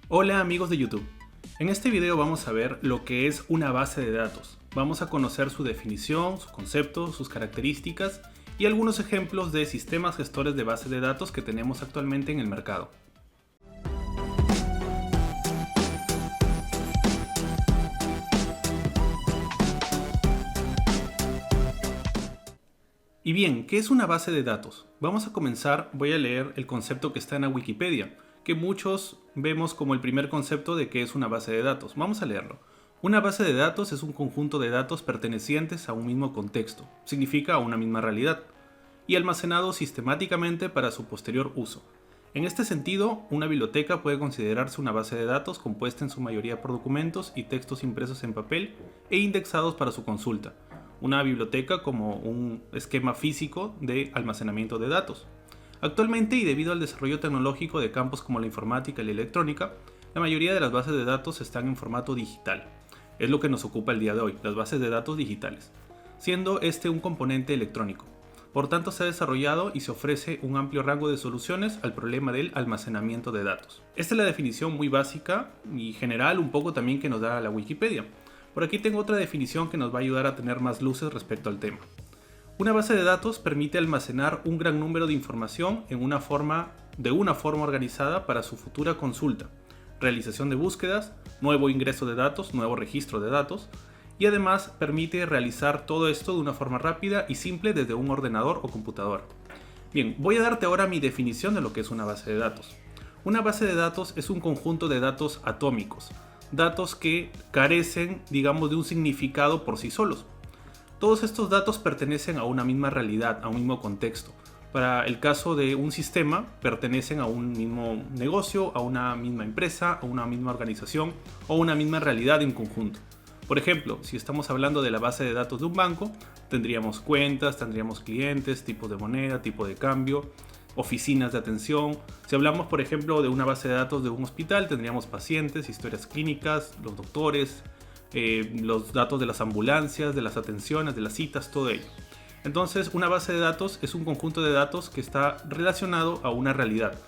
Hola amigos de YouTube. En este video vamos a ver lo que es una base de datos. Vamos a conocer su definición, su concepto, sus características y algunos ejemplos de sistemas gestores de base de datos que tenemos actualmente en el mercado. Y bien, ¿qué es una base de datos? Vamos a comenzar, voy a leer el concepto que está en la Wikipedia, que muchos vemos como el primer concepto de qué es una base de datos. Vamos a leerlo. Una base de datos es un conjunto de datos pertenecientes a un mismo contexto, significa a una misma realidad, y almacenado sistemáticamente para su posterior uso. En este sentido, una biblioteca puede considerarse una base de datos compuesta en su mayoría por documentos y textos impresos en papel e indexados para su consulta. Una biblioteca como un esquema físico de almacenamiento de datos. Actualmente, y debido al desarrollo tecnológico de campos como la informática y la electrónica, la mayoría de las bases de datos están en formato digital. Es lo que nos ocupa el día de hoy, las bases de datos digitales, siendo este un componente electrónico. Por tanto, se ha desarrollado y se ofrece un amplio rango de soluciones al problema del almacenamiento de datos. Esta es la definición muy básica y general un poco también que nos da la Wikipedia. Por aquí tengo otra definición que nos va a ayudar a tener más luces respecto al tema. Una base de datos permite almacenar un gran número de información de una forma organizada para su futura consulta, realización de búsquedas, nuevo ingreso de datos, nuevo registro de datos, y además permite realizar todo esto de una forma rápida y simple desde un ordenador o computadora. Bien, voy a darte ahora mi definición de lo que es una base de datos. Una base de datos es un conjunto de datos atómicos, datos que carecen, digamos, de un significado por sí solos. Todos estos datos pertenecen a una misma realidad, a un mismo contexto. Para el caso de un sistema, pertenecen a un mismo negocio, a una misma empresa, a una misma organización o una misma realidad en conjunto. Por ejemplo, si estamos hablando de la base de datos de un banco, tendríamos cuentas, tendríamos clientes, tipos de moneda, tipo de cambio, oficinas de atención. Si hablamos, por ejemplo, de una base de datos de un hospital, tendríamos pacientes, historias clínicas, los doctores, los datos de las ambulancias, de las atenciones, de las citas, todo ello. Entonces, una base de datos es un conjunto de datos que está relacionado a una realidad,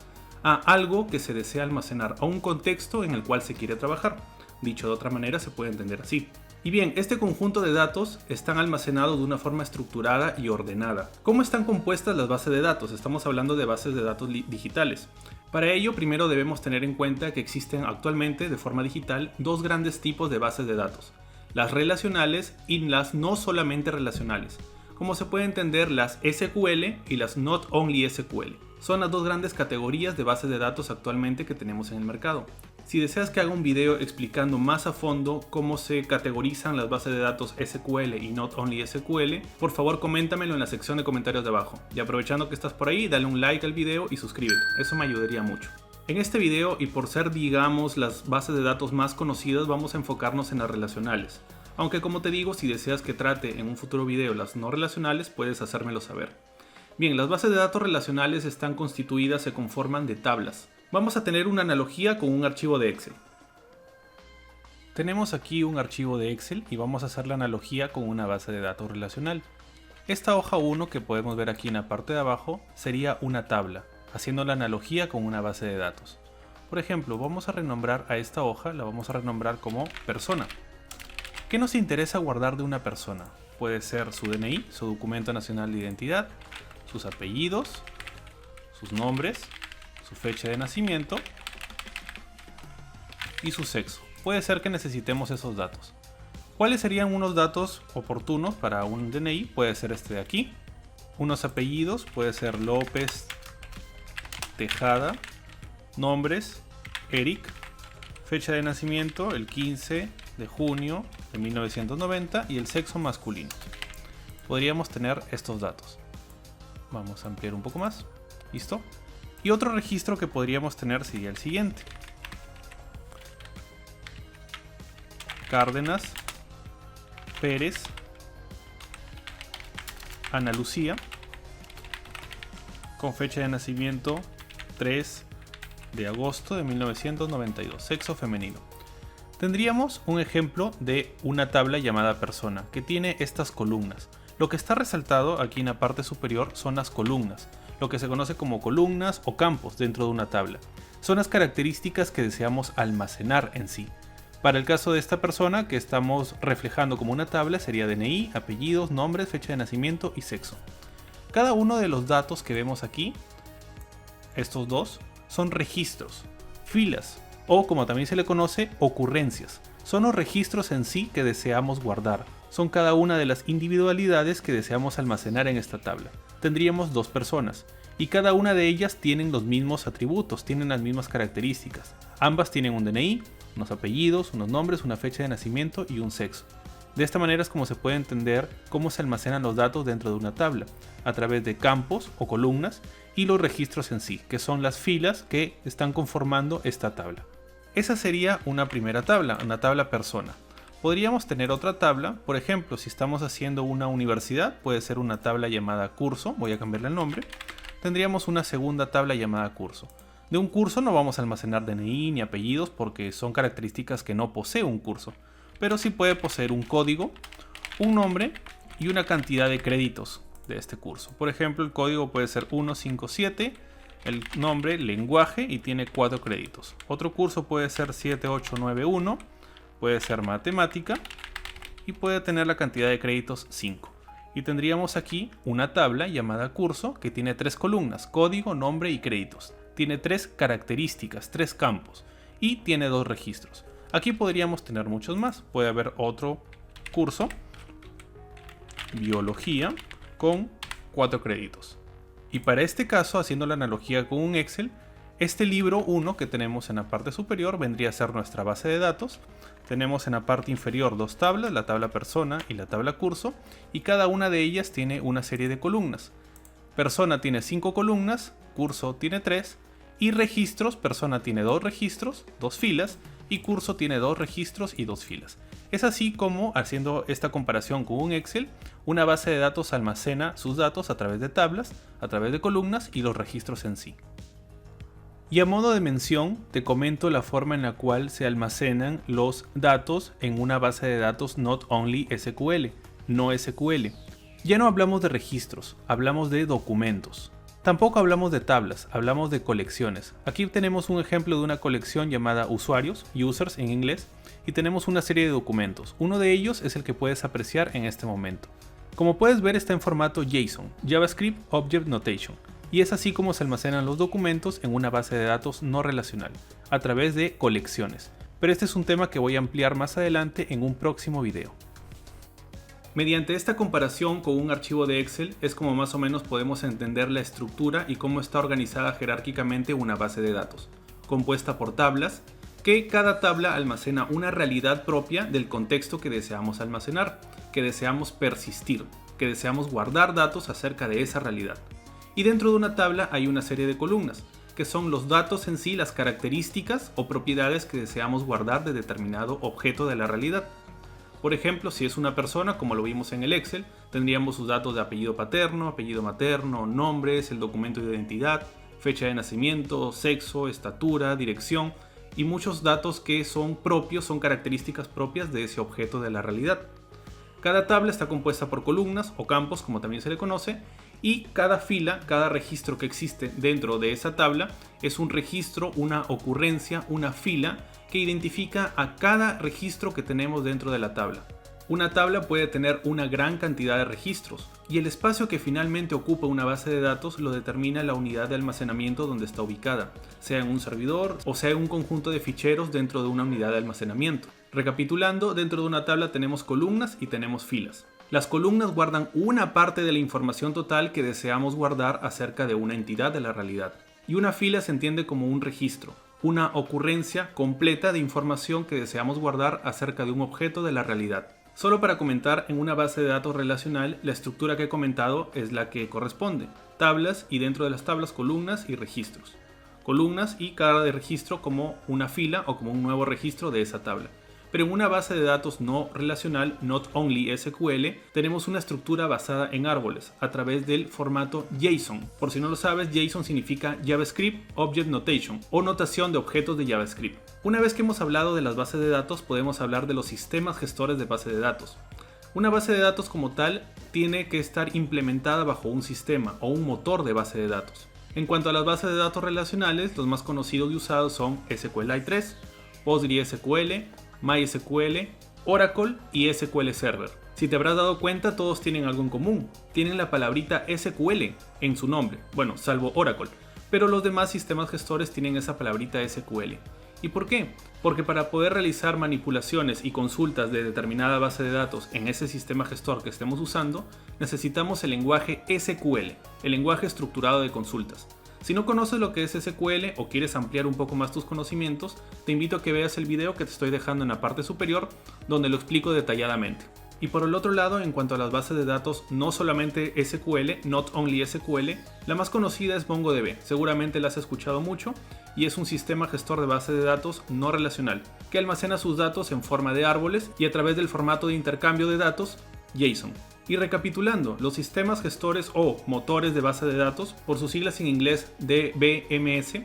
a algo que se desea almacenar, a un contexto en el cual se quiere trabajar. Dicho de otra manera, se puede entender así. Y bien, este conjunto de datos están almacenados de una forma estructurada y ordenada. ¿Cómo están compuestas las bases de datos? Estamos hablando de bases de datos digitales. Para ello, primero debemos tener en cuenta que existen actualmente de forma digital dos grandes tipos de bases de datos: las relacionales y las no solamente relacionales. Como se puede entender, las SQL y las Not Only SQL. Son las dos grandes categorías de bases de datos actualmente que tenemos en el mercado. Si deseas que haga un video explicando más a fondo cómo se categorizan las bases de datos SQL y Not Only SQL, por favor coméntamelo en la sección de comentarios de abajo. Y aprovechando que estás por ahí, dale un like al video y suscríbete, eso me ayudaría mucho. En este video, y por ser, digamos, las bases de datos más conocidas, vamos a enfocarnos en las relacionales. Aunque, como te digo, si deseas que trate en un futuro video las no relacionales, puedes hacérmelo saber. Bien, las bases de datos relacionales están constituidas, se conforman de tablas. Vamos a tener una analogía con un archivo de Excel. Tenemos aquí un archivo de Excel y vamos a hacer la analogía con una base de datos relacional. Esta hoja 1 que podemos ver aquí en la parte de abajo sería una tabla, haciendo la analogía con una base de datos. Por ejemplo, vamos a renombrar a esta hoja, la vamos a renombrar como persona. ¿Qué nos interesa guardar de una persona? Puede ser su DNI, su documento nacional de identidad, sus apellidos, sus nombres, su fecha de nacimiento y su sexo. Puede ser que necesitemos esos datos. ¿Cuáles serían unos datos oportunos para un DNI? Puede ser este de aquí. Unos apellidos, puede ser López, Tejada. Nombres, Eric. Fecha de nacimiento, el 15 de junio de 1990 y el sexo masculino. Podríamos tener estos datos. Vamos a ampliar un poco más. ¿Listo? Y otro registro que podríamos tener sería el siguiente: Cárdenas, Pérez, Ana Lucía, con fecha de nacimiento 3 de agosto de 1992, sexo femenino. Tendríamos un ejemplo de una tabla llamada persona, que tiene estas columnas. Lo que está resaltado aquí en la parte superior son las columnas, lo que se conoce como columnas o campos dentro de una tabla. son las características que deseamos almacenar en sí. Para el caso de esta persona que estamos reflejando como una tabla sería DNI, apellidos, nombres, fecha de nacimiento y sexo. Cada uno de los datos que vemos aquí, estos dos, son registros, filas o como también se le conoce, ocurrencias. Son los registros en sí que deseamos guardar. Son cada una de las individualidades que deseamos almacenar en esta tabla. Tendríamos dos personas y cada una de ellas tienen los mismos atributos, tienen las mismas características. Ambas tienen un DNI, unos apellidos, unos nombres, una fecha de nacimiento y un sexo. De esta manera es como se puede entender cómo se almacenan los datos dentro de una tabla, a través de campos o columnas y los registros en sí, que son las filas que están conformando esta tabla. Esa sería una primera tabla, una tabla persona. Podríamos tener otra tabla, por ejemplo, si estamos haciendo una universidad, puede ser una tabla llamada curso, voy a cambiarle el nombre. Tendríamos una segunda tabla llamada curso. De un curso no vamos a almacenar DNI ni apellidos porque son características que no posee un curso, pero sí puede poseer un código, un nombre y una cantidad de créditos de este curso. Por ejemplo, el código puede ser 157, el nombre, lenguaje y tiene 4 créditos. Otro curso puede ser 7891, puede ser matemática y puede tener la cantidad de créditos 5. Y tendríamos aquí una tabla llamada curso que tiene 3 columnas, código, nombre y créditos. Tiene 3 características, 3 campos y tiene 2 registros. Aquí podríamos tener muchos más. Puede haber otro curso, biología, con 4 créditos. Y para este caso, haciendo la analogía con un Excel, este libro 1 que tenemos en la parte superior vendría a ser nuestra base de datos. Tenemos en la parte inferior 2 tablas, la tabla persona y la tabla curso, y cada una de ellas tiene una serie de columnas. Persona tiene 5 columnas, curso tiene 3, y registros, persona tiene 2 registros, 2 filas, y curso tiene 2 registros y 2 filas. Es así como, haciendo esta comparación con un Excel, una base de datos almacena sus datos a través de tablas, a través de columnas y los registros en sí. Y a modo de mención, te comento la forma en la cual se almacenan los datos en una base de datos Not Only SQL, no SQL. Ya no hablamos de registros, hablamos de documentos. Tampoco hablamos de tablas, hablamos de colecciones. Aquí tenemos un ejemplo de una colección llamada usuarios, users en inglés, y tenemos una serie de documentos. Uno de ellos es el que puedes apreciar en este momento. Como puedes ver, está en formato JSON, JavaScript Object Notation, y es así como se almacenan los documentos en una base de datos no relacional, a través de colecciones. Pero este es un tema que voy a ampliar más adelante en un próximo video. Mediante esta comparación con un archivo de Excel es como más o menos podemos entender la estructura y cómo está organizada jerárquicamente una base de datos, compuesta por tablas, que cada tabla almacena una realidad propia del contexto que deseamos almacenar, que deseamos persistir, que deseamos guardar datos acerca de esa realidad. Y dentro de una tabla hay una serie de columnas, que son los datos en sí, las características o propiedades que deseamos guardar de determinado objeto de la realidad. Por ejemplo, si es una persona, como lo vimos en el Excel, tendríamos sus datos de apellido paterno, apellido materno, nombres, el documento de identidad, fecha de nacimiento, sexo, estatura, dirección y muchos datos que son propios, son características propias de ese objeto de la realidad. Cada tabla está compuesta por columnas o campos, como también se le conoce, y cada fila, cada registro que existe dentro de esa tabla es un registro, una ocurrencia, una fila que identifica a cada registro que tenemos dentro de la tabla. Una tabla puede tener una gran cantidad de registros y el espacio que finalmente ocupa una base de datos lo determina la unidad de almacenamiento donde está ubicada, sea en un servidor o sea en un conjunto de ficheros dentro de una unidad de almacenamiento. Recapitulando, dentro de una tabla tenemos columnas y tenemos filas. Las columnas guardan una parte de la información total que deseamos guardar acerca de una entidad de la realidad. Y una fila se entiende como un registro, una ocurrencia completa de información que deseamos guardar acerca de un objeto de la realidad. Solo para comentar, en una base de datos relacional, la estructura que he comentado es la que corresponde. Tablas y dentro de las tablas columnas y registros. Columnas y cada de registro como una fila o como un nuevo registro de esa tabla. Pero en una base de datos no relacional, Not Only SQL, tenemos una estructura basada en árboles a través del formato JSON. Por si no lo sabes, JSON significa JavaScript Object Notation o notación de objetos de JavaScript. Una vez que hemos hablado de las bases de datos, podemos hablar de los sistemas gestores de base de datos. Una base de datos como tal tiene que estar implementada bajo un sistema o un motor de base de datos. En cuanto a las bases de datos relacionales, los más conocidos y usados son SQLite 3, PostgreSQL, MySQL, Oracle y SQL Server. Si te habrás dado cuenta, todos tienen algo en común. Tienen la palabrita SQL en su nombre, bueno, salvo Oracle, pero los demás sistemas gestores tienen esa palabrita SQL. ¿Y por qué? Porque para poder realizar manipulaciones y consultas de determinada base de datos en ese sistema gestor que estemos usando, necesitamos el lenguaje SQL, el lenguaje estructurado de consultas. Si no conoces lo que es SQL o quieres ampliar un poco más tus conocimientos, te invito a que veas el video que te estoy dejando en la parte superior, donde lo explico detalladamente. Y por el otro lado, en cuanto a las bases de datos, no solamente SQL, not only SQL, la más conocida es MongoDB, seguramente la has escuchado mucho, y es un sistema gestor de base de datos no relacional, que almacena sus datos en forma de árboles y a través del formato de intercambio de datos, JSON. Y recapitulando, los sistemas gestores o motores de base de datos, por sus siglas en inglés DBMS,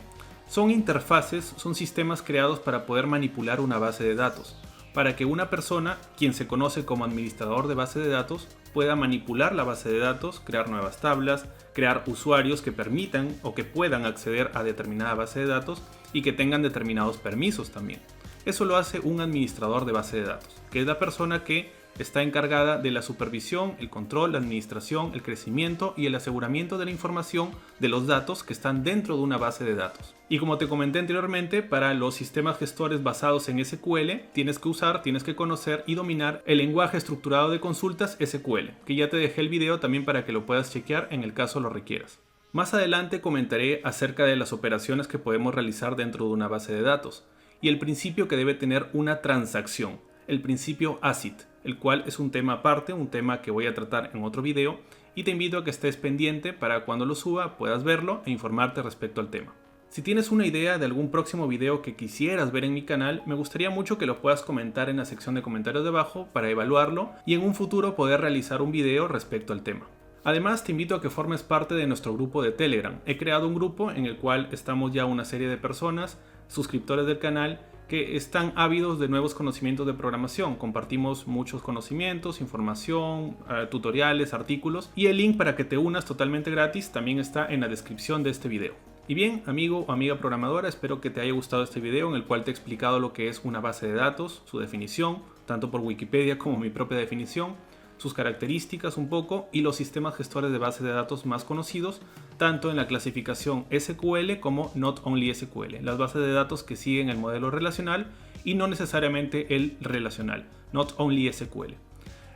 son interfaces, son sistemas creados para poder manipular una base de datos, para que una persona, quien se conoce como administrador de base de datos, pueda manipular la base de datos, crear nuevas tablas, crear usuarios que permitan o que puedan acceder a determinada base de datos y que tengan determinados permisos también. Eso lo hace un administrador de base de datos, que es la persona que está encargada de la supervisión, el control, la administración, el crecimiento y el aseguramiento de la información de los datos que están dentro de una base de datos. Y como te comenté anteriormente, para los sistemas gestores basados en SQL, tienes que conocer y dominar el lenguaje estructurado de consultas SQL, que ya te dejé el video también para que lo puedas chequear en el caso lo requieras. Más adelante comentaré acerca de las operaciones que podemos realizar dentro de una base de datos y el principio que debe tener una transacción, el principio ACID, el cual es un tema aparte, un tema que voy a tratar en otro video, y te invito a que estés pendiente para cuando lo suba puedas verlo e informarte respecto al tema. Si tienes una idea de algún próximo video que quisieras ver en mi canal, me gustaría mucho que lo puedas comentar en la sección de comentarios de abajo para evaluarlo y en un futuro poder realizar un video respecto al tema. Además, te invito a que formes parte de nuestro grupo de Telegram. He creado un grupo en el cual estamos ya una serie de personas, suscriptores del canal, que están ávidos de nuevos conocimientos de programación. Compartimos muchos conocimientos, información, tutoriales, artículos, y el link para que te unas totalmente gratis también está en la descripción de este video. Y bien, amigo o amiga programadora, espero que te haya gustado este video en el cual te he explicado lo que es una base de datos, su definición, tanto por Wikipedia como mi propia definición, sus características un poco y los sistemas gestores de base de datos más conocidos, tanto en la clasificación SQL como Not Only SQL, las bases de datos que siguen el modelo relacional y no necesariamente el relacional, Not Only SQL.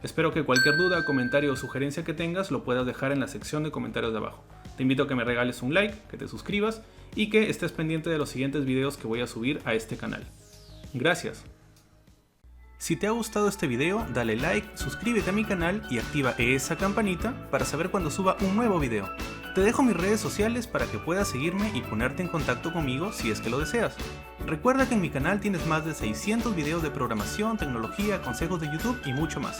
Espero que cualquier duda, comentario o sugerencia que tengas lo puedas dejar en la sección de comentarios de abajo. Te invito a que me regales un like, que te suscribas y que estés pendiente de los siguientes videos que voy a subir a este canal. Gracias. Si te ha gustado este video, dale like, suscríbete a mi canal y activa esa campanita para saber cuando suba un nuevo video. Te dejo mis redes sociales para que puedas seguirme y ponerte en contacto conmigo si es que lo deseas. Recuerda que en mi canal tienes más de 600 videos de programación, tecnología, consejos de YouTube y mucho más.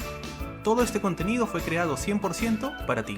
Todo este contenido fue creado 100% para ti.